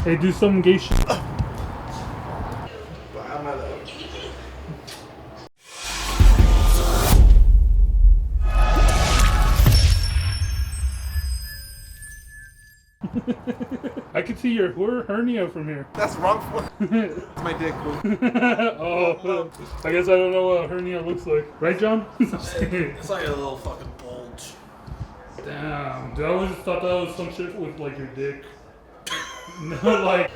Hey, do some gay shit. I can see your hernia from here. That's wrong. It's my dick. Oh, I guess I don't know what a hernia looks like. Right, John? It's like a little fucking bulge. Damn. Dude, I always thought that was some shit with like your dick. No, like.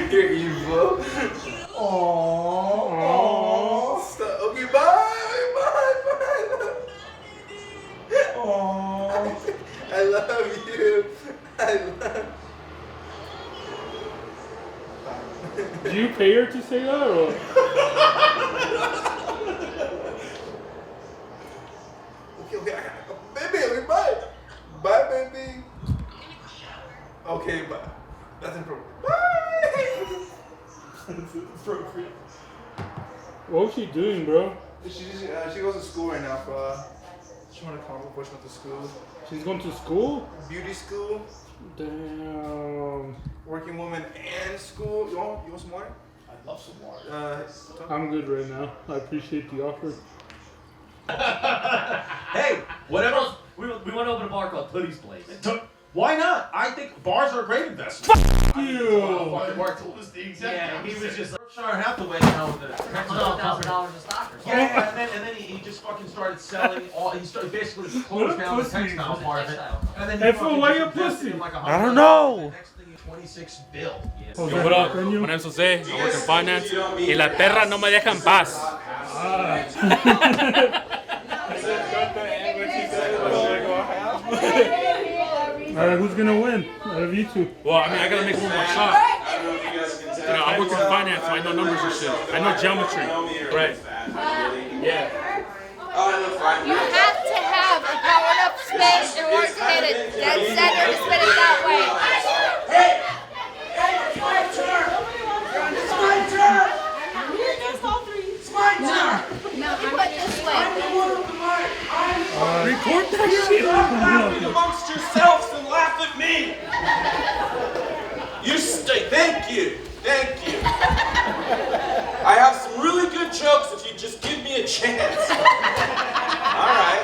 You're evil. Aww. Stop. Okay, bye. Aww. I love you. I love Do you pay her to say that or? Okay. Baby, bye. Bye, baby. Okay, bye. That's inappropriate. Bye. That's inappropriate. What was she doing, bro? She goes to school right now for she want to come with to school. She's going to school? Beauty school. Damn. Working woman and school. You want some water? I love some water. I'm good right now. I appreciate the offer. Hey, whatever. We want to open a bar called Tootie's Place. Why not? I think bars are a great investment. You. Mark told us the exact Yeah, he opposite. was just Berkshire Hathaway, you know, the $1,000 in stock or something. Yeah, and then he just fucking started selling all. He started basically closed down the pussy. textile part of it. And then Hey, he fool, fucking why you invested pussy? in like $100. I don't know. The next thing is 26 bill. Oh, Yo, what up? My name's Jose. I work in finance. Y la perra no me deja en paz. Alright, who's gonna win out of you two? Well, I mean, I gotta make one more shot. You know, I work in finance, so I know numbers and shit. I know geometry. Right. Yeah. You have to have a powered up space in order to hit it dead center to spin it that way. Hey, it's my turn. It's my turn. It's my turn. No, you put it this way. I'm the one with the mic. Record that shit! Stop laughing amongst yourselves and laugh at me. You stay. Thank you. I have some really good jokes if you just give me a chance. All right.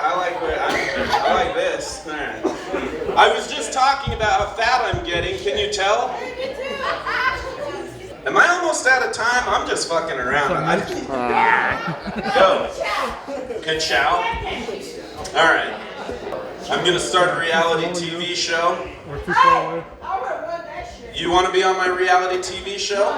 I like this. All right. I was just talking about how fat I'm getting. Can you tell? Am I almost out of time? I'm just fucking around. Go. Ka-chow. All right. I'm gonna start a reality TV show. We're too far away. You want to be on my reality TV show?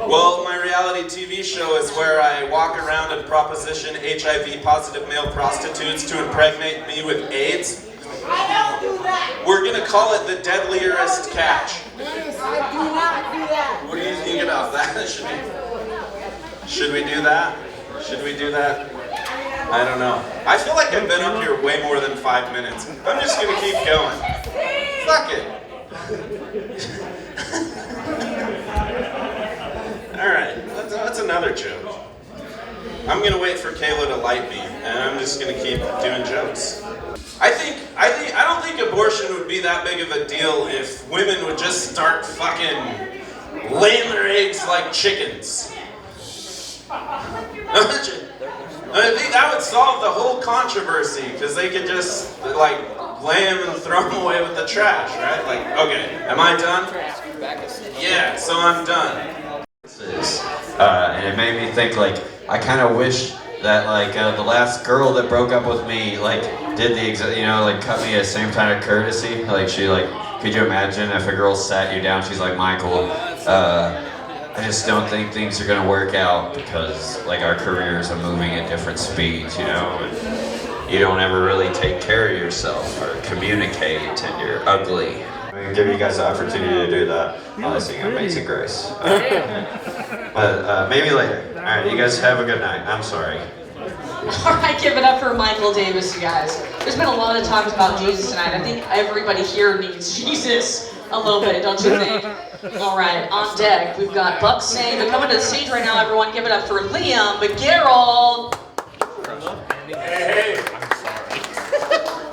Well, my reality TV show is where I walk around and proposition HIV-positive male prostitutes to impregnate me with AIDS. I don't do that. We're gonna call it the deadliest catch. Yes, I do not do that. What do you think about that? Should we do that? I don't know. I feel like I've been up here way more than 5 minutes. I'm just gonna keep going. Fuck it. Alright, that's another joke. I'm gonna wait for Kayla to light me, and I'm just gonna keep doing jokes. I don't think abortion would be that big of a deal if women would just start fucking laying their eggs like chickens. I think that would solve the whole controversy, because they could just like lay them and throw them away with the trash, right? Like, okay, am I done? Yeah, so I'm done. And it made me think, like, I kind of wish that, like, the last girl that broke up with me, like, did the exact, you know, like, cut me the same kind of courtesy. Like, she, like, could you imagine if a girl sat you down, she's like, Michael, I just don't think things are gonna work out because, like, our careers are moving at different speeds, you know, and you don't ever really take care of yourself or communicate, and you're ugly. I'm gonna give you guys the opportunity to do that while I sing Amazing Grace. But maybe later. All right, you guys have a good night. I'm sorry. All right, give it up for Michael Davis, you guys. There's been a lot of talks about Jesus tonight. I think everybody here needs Jesus a little bit, don't you think? All right, on deck, we've got Buck Sane, but coming to the stage right now, everyone give it up for Liam McGarrell. Hey.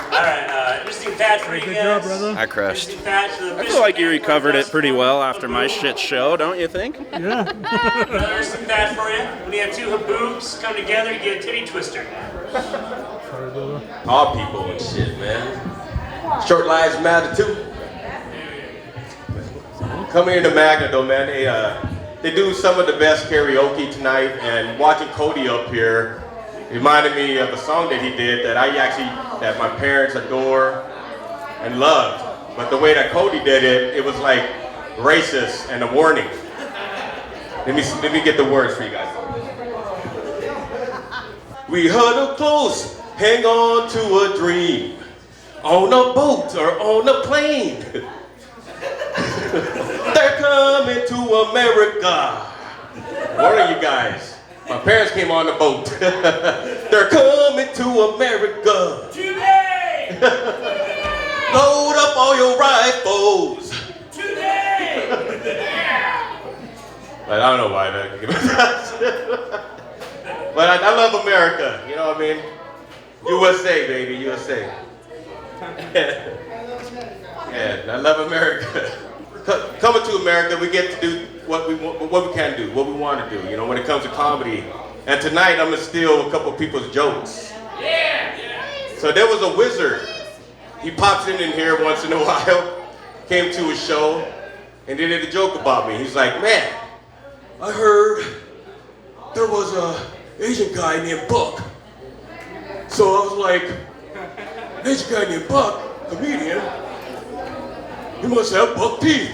Alright, interesting fact for you guys. Good job, brother. I crushed. Interesting fact for the I feel like you recovered it pretty well after my shit show, don't you think? Yeah. Interesting fact for you. When you have two boobs come together, you get a titty twister. Sorry, brother. All people and shit, man. Short lives matter too. Come here to Magna though, man. They do some of the best karaoke tonight, and watching Cody up here reminded me of a song that he did that that my parents adore and loved. But the way that Cody did it, it was like racist and a warning. Let me get the words for you guys. We huddle close, hang on to a dream, on a boat or on a plane. They're coming to America. Warning you guys. My parents came on the boat. They're coming to America. Today! Load up all your rifles. Today! But I don't know why that. But I love America. You know what I mean? USA, baby, USA. Yeah, I love America. Coming to America, we get to do what we can do, what we want to do, you know, when it comes to comedy. And tonight, I'm gonna steal a couple people's jokes. Yeah! So there was a wizard. He pops in here once in a while, came to a show, and they did a joke about me. He's like, man, I heard there was a Asian guy named Buck. So I was like, an Asian guy named Buck, comedian, he must have buck teeth.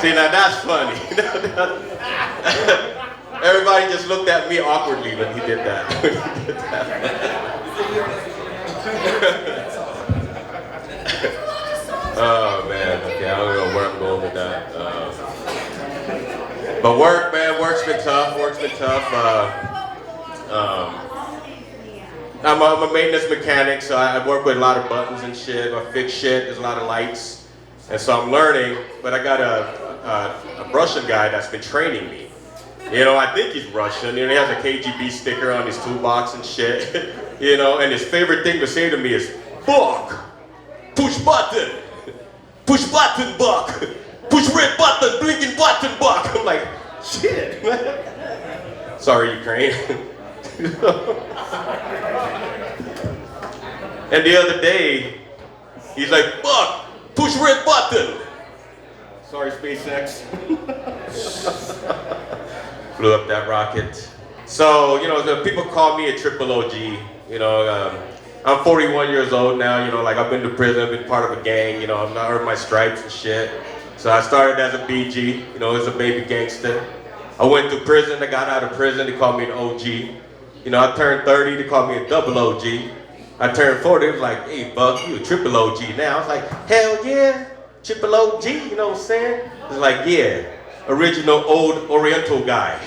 See, now that's funny. Everybody just looked at me awkwardly when he did that. Oh man, okay, I don't know where I'm going with that. But work, man, work's been tough. I'm a maintenance mechanic, so I work with a lot of buttons and shit. I fix shit, there's a lot of lights. And so I'm learning, but I got a Russian guy that's been training me. You know, I think he's Russian. You know, he has a KGB sticker on his toolbox and shit. You know, and his favorite thing to say to me is, Buck, push button, Buck, push red button, blinking button, Buck. I'm like, shit, man. Sorry, Ukraine. And the other day, he's like, Buck, push red button. Sorry, SpaceX. Blew up that rocket. So, you know, the people call me a triple OG. You know, I'm 41 years old now. You know, like I've been to prison, I've been part of a gang. You know, I've not earned my stripes and shit. So I started as a BG, you know, as a baby gangster. I went to prison, I got out of prison, they called me an OG. You know, I turned 30, they called me a double OG. I turned 40, it was like, hey, Buck, you a triple OG now. I was like, hell yeah, triple OG, you know what I'm saying? It's like, yeah, original old Oriental guy.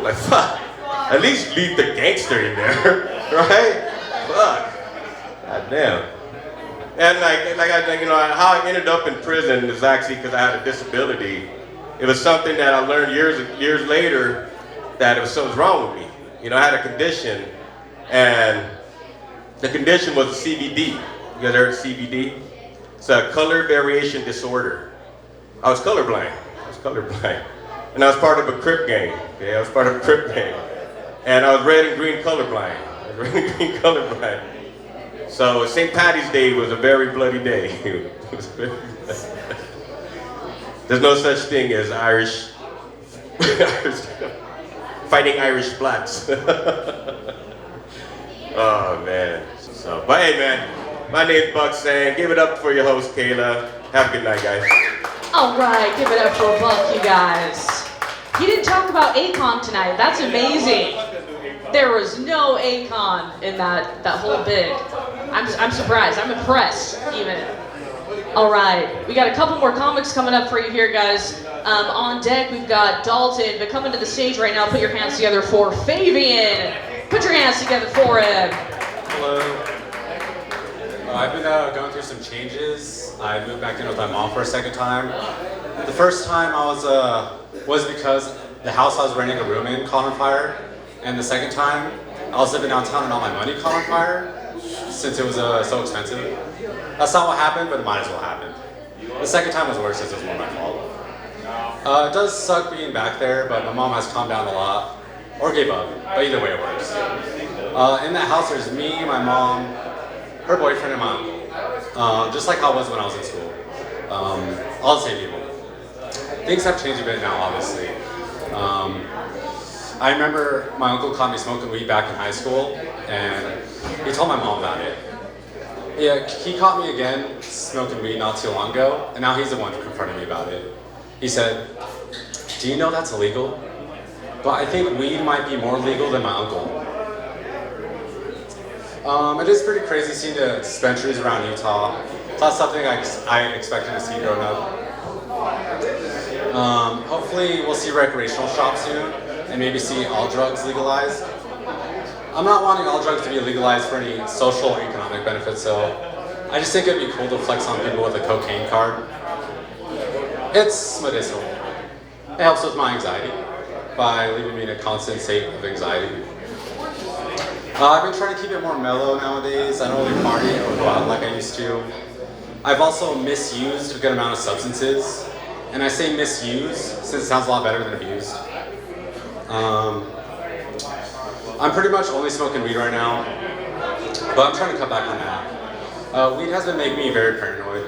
Like, fuck, at least leave the gangster in there, right? Fuck, god damn. And you know, how I ended up in prison is actually because I had a disability. It was something that I learned years later that something was wrong with me. You know, I had a condition, and the condition was CVD. You guys heard of CVD? It's a color variation disorder. I was colorblind. And I was part of a Crip gang. Okay, I was part of a Crip gang. And I was red and green colorblind. So St. Patty's Day was a very bloody day. There's no such thing as Irish fighting Irish blacks. Oh man. So, but hey man, my name's Buck Sane. Give it up for your host Kayla. Have a good night, guys. All right, give it up for Buck, you guys. You didn't talk about Akon tonight. That's amazing. There was no Akon in that whole bit. I'm surprised. I'm impressed, even. All right, we got a couple more comics coming up for you here, guys. On deck, we've got Dalton, but coming to the stage right now, put your hands together for Fabian. Put your hands together for him. Hello. I've been going through some changes. I moved back in with my mom for a second time. The first time I was because the house I was renting a room in caught on fire, and the second time I was living downtown and all my money caught on fire since it was so expensive. That's not what happened, but it might as well happen. The second time was worse since it was more my fault. It does suck being back there, but my mom has calmed down a lot, or gave up, but either way it works. In that house there's me, my mom, her boyfriend, and my uncle. Just like how it was when I was in school. All the same people. Things have changed a bit now, obviously. I remember my uncle caught me smoking weed back in high school, and he told my mom about it. Yeah, he caught me again smoking weed not too long ago, and now he's the one who confronted me about it. He said, "Do you know that's illegal? But I think weed might be more legal than my uncle." It is pretty crazy seeing the dispensaries around Utah. It's not something I expected to see growing up. Hopefully we'll see recreational shops soon, and maybe see all drugs legalized. I'm not wanting all drugs to be legalized for any social or economic benefits, so I just think it'd be cool to flex on people with a cocaine card. It's medicinal. It helps with my anxiety by leaving me in a constant state of anxiety. I've been trying to keep it more mellow nowadays. I don't really party or go out like I used to. I've also misused a good amount of substances. And I say misuse since it sounds a lot better than abused. I'm pretty much only smoking weed right now, but I'm trying to cut back on that. Weed has been making me very paranoid.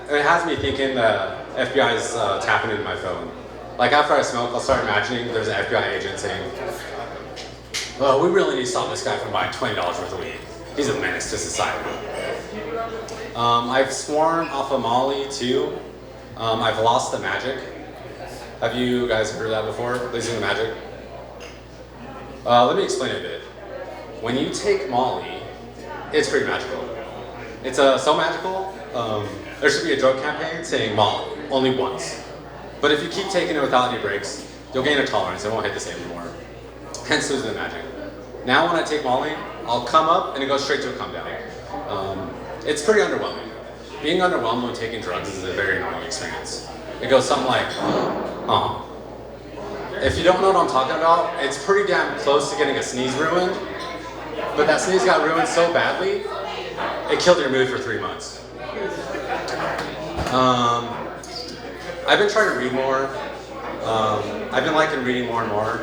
It has me thinking the FBI is tapping into my phone. Like after I smoke, I'll start imagining there's an FBI agent saying, "Oh, we really need to stop this guy from buying $20 worth of weed. He's a menace to society." I've sworn off of Molly too. I've lost the magic. Have you guys heard that before? Losing the magic? Let me explain it a bit. When you take Molly, it's pretty magical. It's so magical, there should be a drug campaign saying Molly, only once. But if you keep taking it without any breaks, you'll gain a tolerance, it won't hit the same anymore. Hence losing the magic. Now when I take Molly, I'll come up and it goes straight to a come down. It's pretty underwhelming. Being underwhelmed when taking drugs is a very annoying experience. It goes something like, oh. If you don't know what I'm talking about, it's pretty damn close to getting a sneeze ruined, but that sneeze got ruined so badly, it killed your mood for 3 months. I've been trying to read more. I've been liking reading more and more.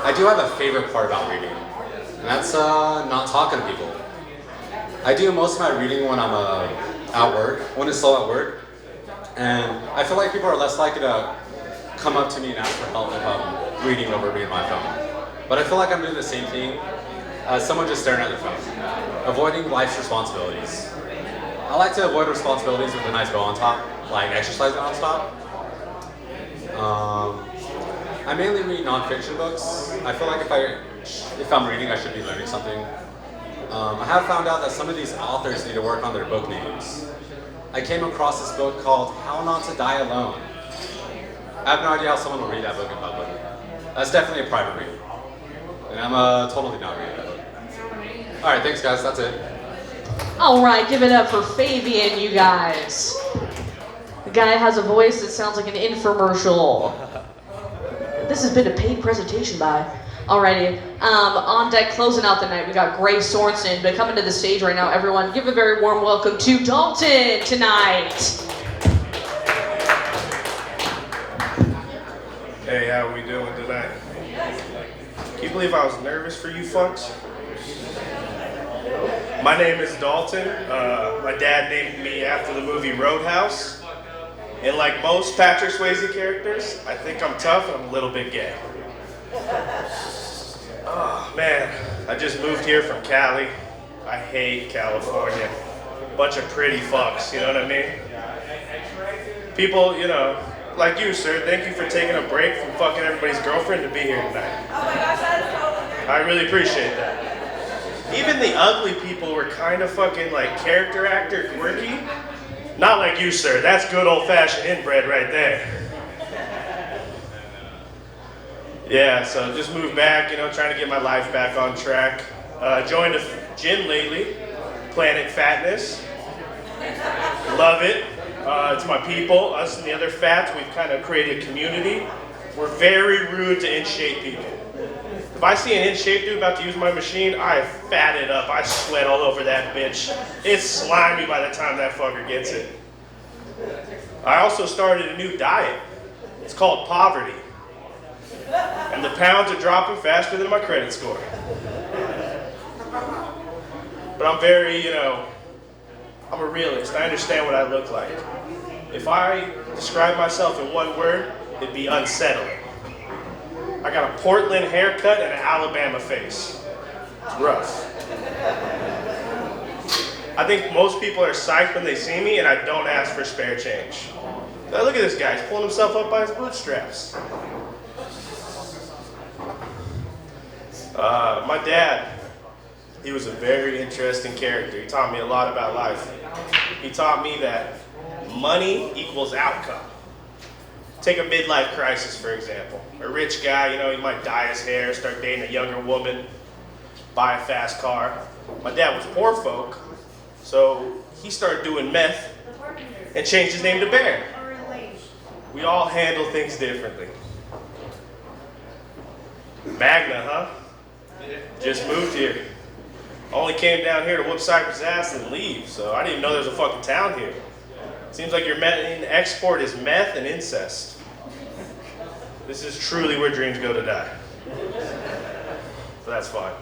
I do have a favorite part about reading, and that's not talking to people. I do most of my reading when I'm at work, when it's slow at work, and I feel like people are less likely to come up to me and ask for help if I'm reading over reading my phone. But I feel like I'm doing the same thing as someone just staring at their phone, avoiding life's responsibilities. I like to avoid responsibilities with a nice bow on top, like exercising on top. I mainly read non-fiction books. I feel like if I'm reading, I should be learning something. I have found out that some of these authors need to work on their book names. I came across this book called How Not to Die Alone. I have no idea how someone will read that book in public. That's definitely a private read. And I'm totally not reading that book. Alright, thanks guys, that's it. Alright, give it up for Fabian, you guys. The guy has a voice that sounds like an infomercial. This has been a paid presentation by. Alrighty, on deck closing out the night, we got Gray Sorensen, but coming to the stage right now, everyone, give a very warm welcome to Dalton tonight. Hey, how we doing tonight? Can you believe I was nervous for you fucks? My name is Dalton. My dad named me after the movie Roadhouse. And like most Patrick Swayze characters, I think I'm tough and I'm a little bit gay. Oh man, I just moved here from Cali. I hate California. Bunch of pretty fucks, you know what I mean? People, you know, like you, sir, thank you for taking a break from fucking everybody's girlfriend to be here tonight. Oh my gosh, that is so I really appreciate that. Even the ugly people were kind of fucking like character actor quirky. Not like you, sir. That's good old-fashioned inbred right there. Yeah, so just moved back, you know, trying to get my life back on track. Joined a gym lately, Planet Fatness. Love it. It's my people, us and the other fats. We've kind of created a community. We're very rude to in-shape people. If I see an in-shape dude about to use my machine, I fat it up. I sweat all over that bitch. It's slimy by the time that fucker gets it. I also started a new diet. It's called poverty. And the pounds are dropping faster than my credit score. But I'm very, I'm a realist. I understand what I look like. If I describe myself in one word, it'd be unsettling. I got a Portland haircut and an Alabama face. It's rough. I think most people are psyched when they see me and I don't ask for spare change. Now look at this guy, he's pulling himself up by his bootstraps. My dad, he was a very interesting character. He taught me a lot about life. He taught me that money equals outcome. Take a midlife crisis, for example. A rich guy, he might dye his hair, start dating a younger woman, buy a fast car. My dad was poor folk, so he started doing meth and changed his name to Bear. We all handle things differently. Magna, huh? Just moved here. Only came down here to whoop Cypress' ass and leave, so I didn't even know there was a fucking town here. Seems like your main export is meth and incest. This is truly where dreams go to die. So that's fine.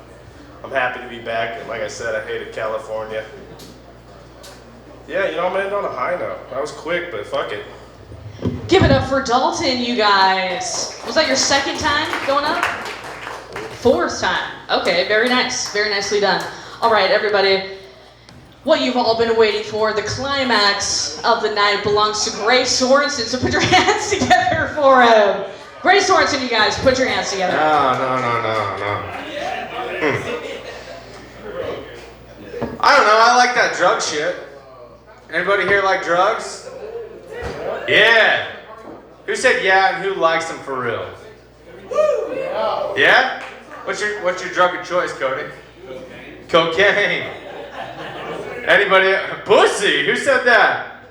I'm happy to be back, and like I said, I hated California. Yeah, I'm gonna end on a high note. That was quick, but fuck it. Give it up for Dalton, you guys. Was that your second time going up? Fourth time. Okay, very nice. Very nicely done. All right, everybody. What you've all been waiting for, the climax of the night belongs to Gray Sorensen, so put your hands together for him. Gray Sorensen, you guys, put your hands together. No. I don't know, I like that drug shit. Anybody here like drugs? Yeah. Who said yeah and who likes them for real? Yeah? What's your drug of choice, Cody? Cocaine. Anybody? Pussy? Who said that?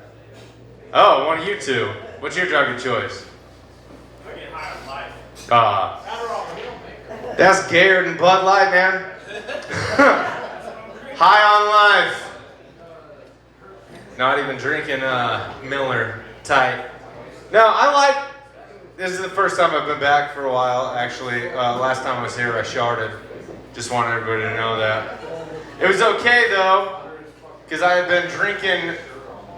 Oh, one of you two. What's your drug of choice? I get high on life. That's gayer than Bud Light, man. High on life. Not even drinking Miller tight. No, this is the first time I've been back for a while, actually. Last time I was here, I sharded. Just wanted everybody to know that. It was okay, though, because I had been drinking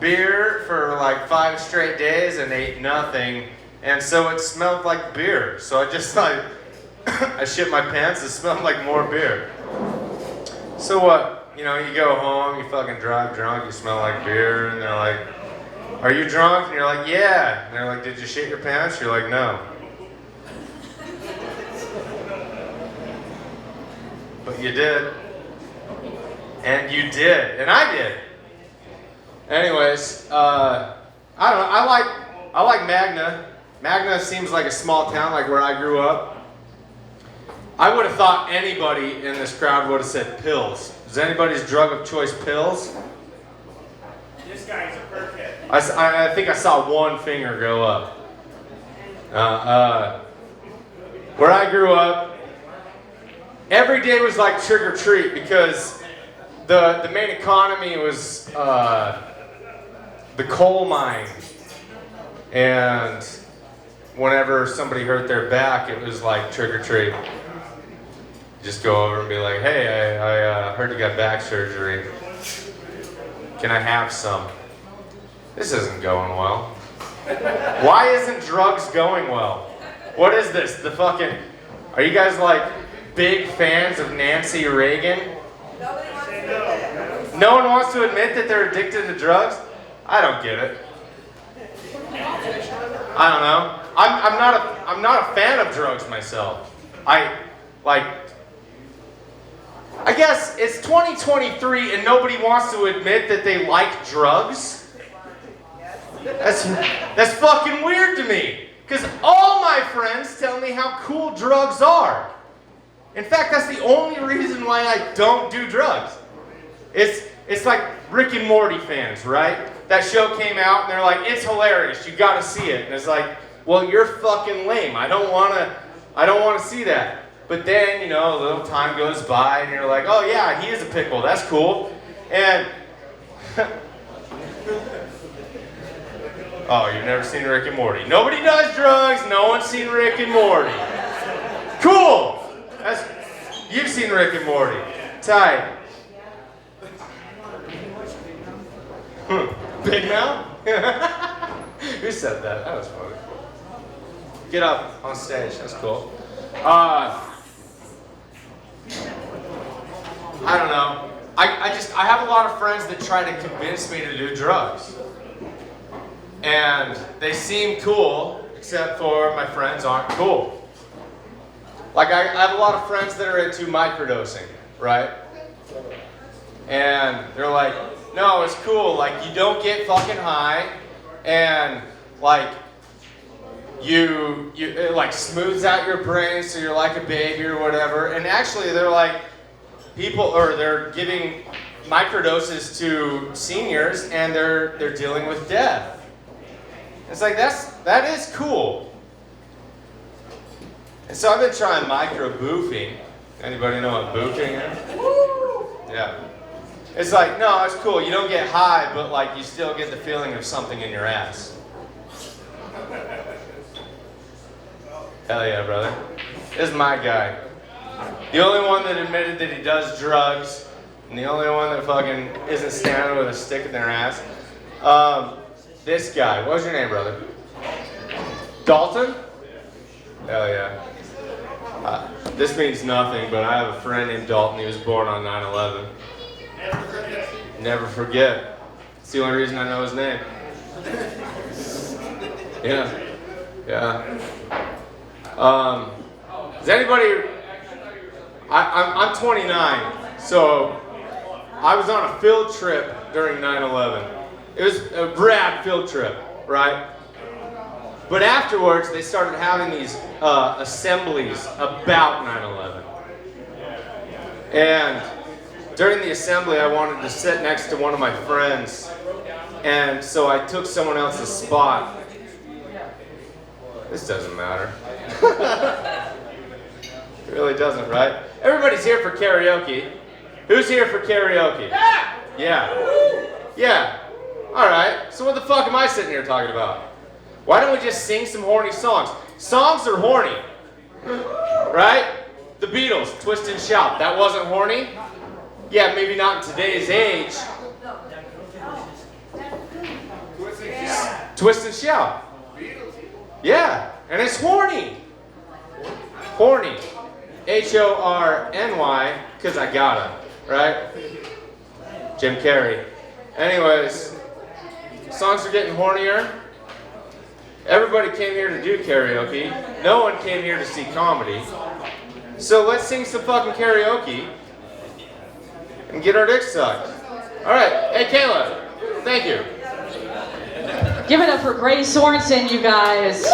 beer for like 5 straight days and ate nothing, and so it smelled like beer. So I just thought, I shit my pants, it smelled like more beer. So what? You go home, you fucking drive drunk, you smell like beer, and they're like, are you drunk? And you're like, yeah. And they're like, did you shit your pants? You're like, no. But you did. And you did. And I did. Anyways, I don't know. I like Magna. Magna seems like a small town, like where I grew up. I would have thought anybody in this crowd would have said pills. Is anybody's drug of choice pills? This guy's a perkhead. I think I saw one finger go up. Where I grew up, every day was like trick or treat because the main economy was the coal mine. And whenever somebody hurt their back, it was like trick or treat. Just go over and be like, hey, I heard you got back surgery. Can I have some? This isn't going well. Why isn't drugs going well? What is this? Are you guys like big fans of Nancy Reagan? No one wants to admit that they're addicted to drugs? I don't get it. I don't know. I'm not a fan of drugs myself. I guess it's 2023 and nobody wants to admit that they like drugs. That's fucking weird to me. Because all my friends tell me how cool drugs are. In fact, that's the only reason why I don't do drugs. It's like Rick and Morty fans, right? That show came out and they're like, it's hilarious, you gotta see it. And it's like, well, you're fucking lame. I don't wanna see that. But then, you know, a little time goes by and you're like, oh yeah, he is a pickle, that's cool. And oh, you've never seen Rick and Morty. Nobody does drugs, no one's seen Rick and Morty. Cool! You've seen Rick and Morty. Tight. Big mouth? Who said that? That was funny. Get up on stage, that's cool. I don't know. I have a lot of friends that try to convince me to do drugs. And they seem cool, except for my friends aren't cool. Like I have a lot of friends that are into microdosing, right? And they're like, no, it's cool, like you don't get fucking high, and like it like smooths out your brain so you're like a baby or whatever. And actually they're like they're giving microdoses to seniors and they're dealing with death. It's like that is cool. And so I've been trying micro-boofing. Anybody know what boofing is? Yeah. It's like, no, it's cool. You don't get high, but like you still get the feeling of something in your ass. Hell yeah, brother. This is my guy. The only one that admitted that he does drugs, and the only one that fucking isn't standing with a stick in their ass. This guy. What was your name, brother? Dalton? Hell yeah. This means nothing, but I have a friend named Dalton. He was born on 9/11. Never forget. It's the only reason I know his name. Yeah. Yeah. Is anybody... I'm 29, so I was on a field trip during 9/11. It was a rad field trip, right? But afterwards, they started having these assemblies about 9/11. And during the assembly, I wanted to sit next to one of my friends, and so I took someone else's spot. This doesn't matter. It really doesn't, right? Everybody's here for karaoke. Who's here for karaoke? Yeah! Yeah. Yeah. All right, so what the fuck am I sitting here talking about? Why don't we just sing some horny songs? Songs are horny, right? The Beatles, Twist and Shout, that wasn't horny? Yeah, maybe not in today's age. Twist and Shout. Yeah, and it's horny. Horny. Horny, because I gotta, right? Jim Carrey. Anyways, songs are getting hornier. Everybody came here to do karaoke. No one came here to see comedy. So let's sing some fucking karaoke and get our dicks sucked. All right. Hey, Kayla. Thank you. Give it up for Gray Sorensen, you guys.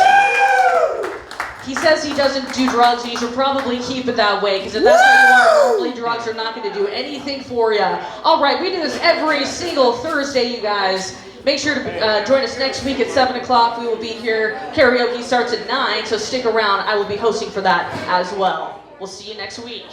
He says he doesn't do drugs, and you should probably keep it that way, because if that's what you want, normally drugs are not going to do anything for you. All right, we do this every single Thursday, you guys. Make sure to join us next week at 7 o'clock. We will be here. Karaoke starts at 9, so stick around. I will be hosting for that as well. We'll see you next week.